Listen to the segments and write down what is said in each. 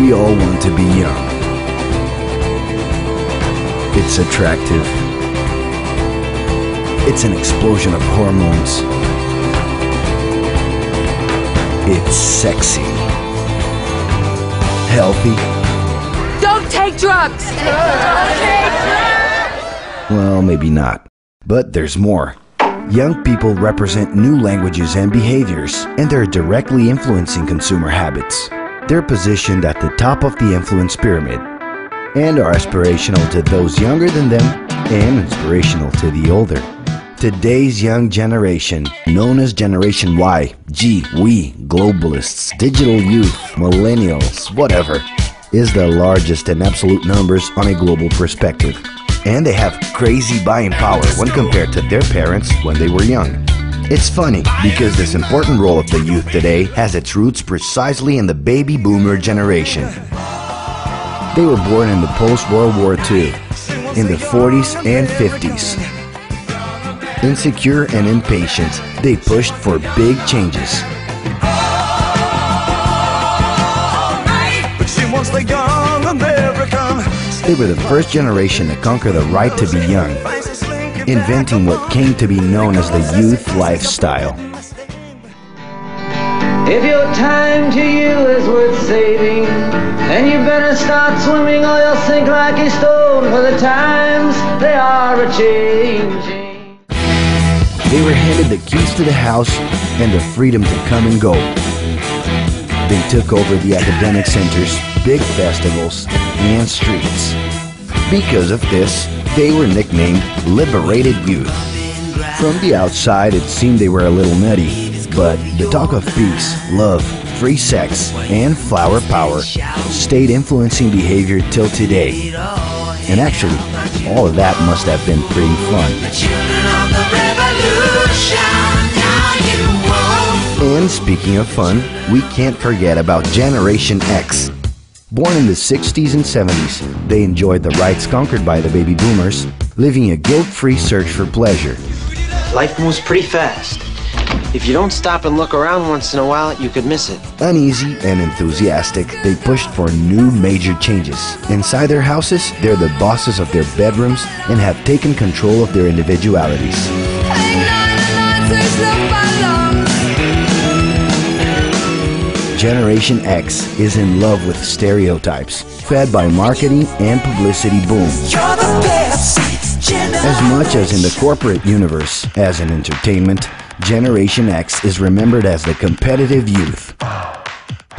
We all want to be young. It's attractive. It's an explosion of hormones. It's sexy. Healthy. Don't take drugs! Don't take drugs! Well, maybe not. But there's more. Young people represent new languages and behaviors, and they're directly influencing consumer habits. They're positioned at the top of the influence pyramid, and are aspirational to those younger than them, and inspirational to the older. Today's young generation, known as Generation Y, G, we, globalists, digital youth, millennials, whatever, is the largest in absolute numbers on a global perspective. And they have crazy buying power when compared to their parents when they were young. It's funny because this important role of the youth today has its roots precisely in the baby boomer generation. They were born in the post-World War II, in the 40s and 50s. Insecure and impatient, they pushed for big changes. They were the first generation to conquer the right to be young, inventing what came to be known as the youth lifestyle. If your time to you is worth saving, then you better start swimming or you'll sink like a stone, for the times they are a-changing. They were handed the keys to the house and the freedom to come and go. They took over the academic centers, big festivals, and streets. Because of this, they were nicknamed Liberated Youth. From the outside, it seemed they were a little nutty, but the talk of peace, love, free sex, and flower power stayed influencing behavior till today. And actually, all of that must have been pretty fun. And speaking of fun, we can't forget about Generation X. Born in the 60s and 70s, they enjoyed the rights conquered by the baby boomers, living a guilt-free search for pleasure. Life moves pretty fast. If you don't stop and look around once in a while, you could miss it. Uneasy and enthusiastic, they pushed for new major changes. Inside their houses, they're the bosses of their bedrooms and have taken control of their individualities. Generation X is in love with stereotypes, fed by marketing and publicity boom. As much as in the corporate universe as in entertainment, Generation X is remembered as the competitive youth.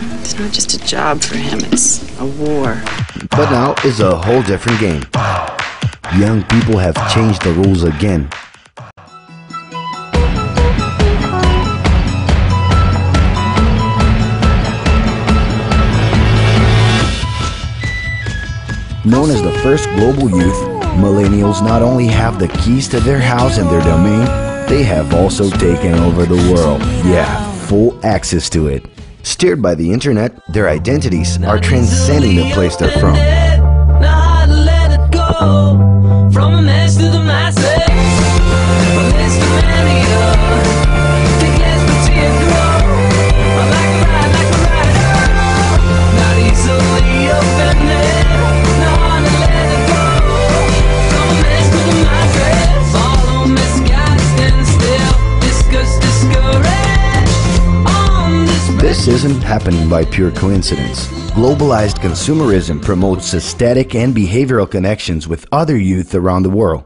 It's not just a job for him, it's a war. But now is a whole different game. Young people have changed the rules again. Known as the first global youth, millennials not only have the keys to their house and their domain, they have also taken over the world. Yeah, full access to it. Steered by the internet, their identities are transcending the place they're from. This isn't happening by pure coincidence. Globalized consumerism promotes aesthetic and behavioral connections with other youth around the world.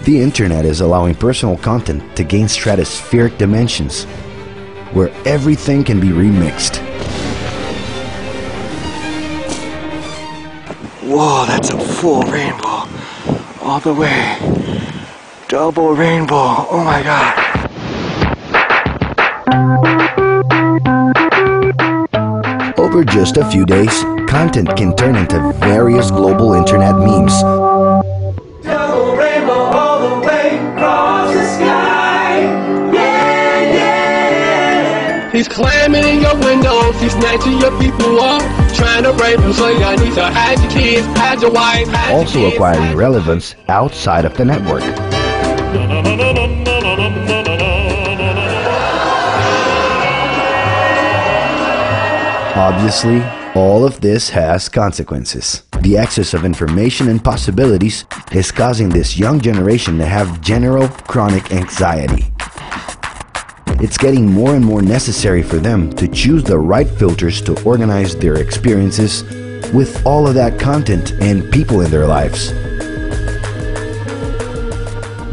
The internet is allowing personal content to gain stratospheric dimensions, where everything can be remixed. Whoa, that's a full rainbow. All the way. Double rainbow. Oh my God. Over just a few days, content can turn into various global internet memes. Double rainbow all the way across the sky. Yeah, yeah. He's climbing in your windows, he's snatching your people up, trying to rape you, so y'all need to hide your kids, hide your wife, hide your Also kids. acquiring relevance outside of the network. Obviously, all of this has consequences. The excess of information and possibilities is causing this young generation to have general chronic anxiety. It's getting more and more necessary for them to choose the right filters to organize their experiences with all of that content and people in their lives.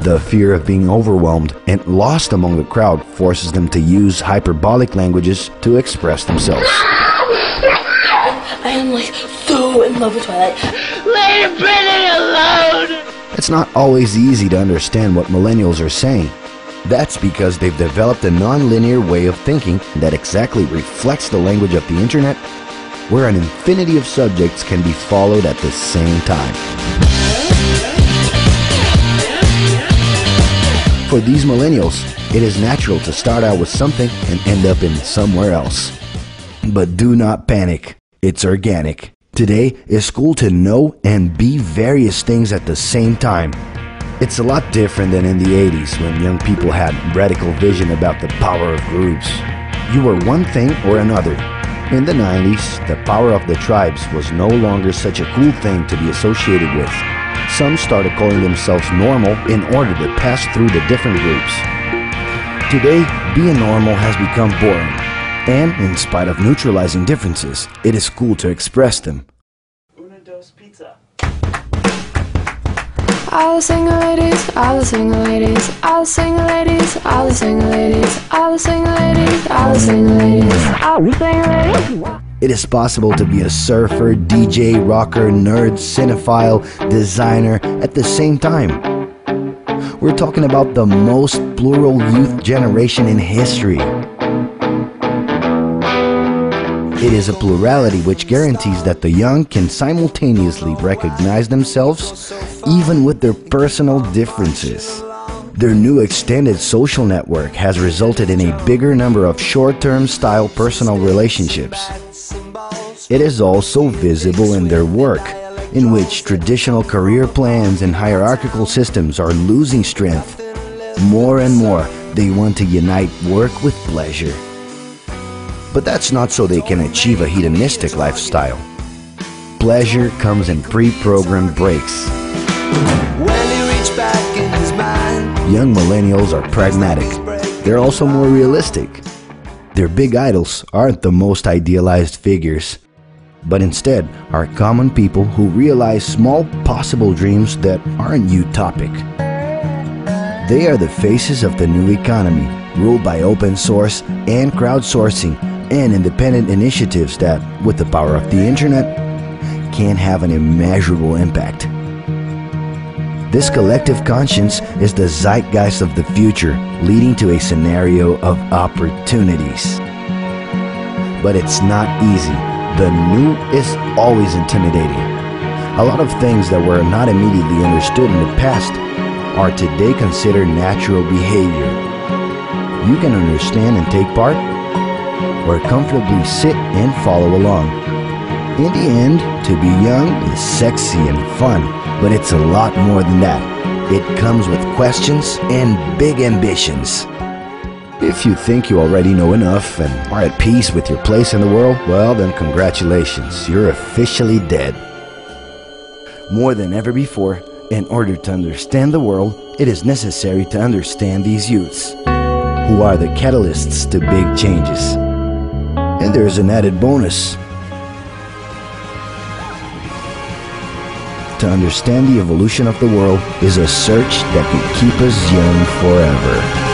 The fear of being overwhelmed and lost among the crowd forces them to use hyperbolic languages to express themselves. I am like so in love with Twilight. Leave Brittany alone! It's not always easy to understand what millennials are saying. That's because they've developed a non-linear way of thinking that exactly reflects the language of the internet, where an infinity of subjects can be followed at the same time. For these millennials, it is natural to start out with something and end up in somewhere else. But do not panic. It's organic. Today, it's cool to know and be various things at the same time. It's a lot different than in the 80s when young people had radical vision about the power of groups. You were one thing or another. In the 90s, the power of the tribes was no longer such a cool thing to be associated with. Some started calling themselves normal in order to pass through the different groups. Today, being normal has become boring. And in spite of neutralizing differences, it is cool to express them. All the single ladies, all the single ladies, all the single ladies, all the single ladies, all the single ladies, all the single ladies, all the single ladies. It is possible to be a surfer, DJ, rocker, nerd, cinephile, designer at the same time. We're talking about the most plural youth generation in history. It is a plurality which guarantees that the young can simultaneously recognize themselves even with their personal differences. Their new extended social network has resulted in a bigger number of short-term style personal relationships. It is also visible in their work, in which traditional career plans and hierarchical systems are losing strength. More and more, they want to unite work with pleasure. But that's not so they can achieve a hedonistic lifestyle. Pleasure comes in pre-programmed breaks. Young millennials are pragmatic. They're also more realistic. Their big idols aren't the most idealized figures, but instead are common people who realize small possible dreams that aren't utopic. They are the faces of the new economy, ruled by open source and crowdsourcing and independent initiatives that, with the power of the internet, can have an immeasurable impact. This collective conscience is the zeitgeist of the future, leading to a scenario of opportunities. But it's not easy. The new is always intimidating. A lot of things that were not immediately understood in the past are today considered natural behavior. You can understand and take part, or comfortably sit and follow along. In the end, to be young is sexy and fun, but it's a lot more than that. It comes with questions and big ambitions. If you think you already know enough and are at peace with your place in the world, well then congratulations, you're officially dead. More than ever before, in order to understand the world, it is necessary to understand these youths, who are the catalysts to big changes. And there's an added bonus. To understand the evolution of the world is a search that can keep us young forever.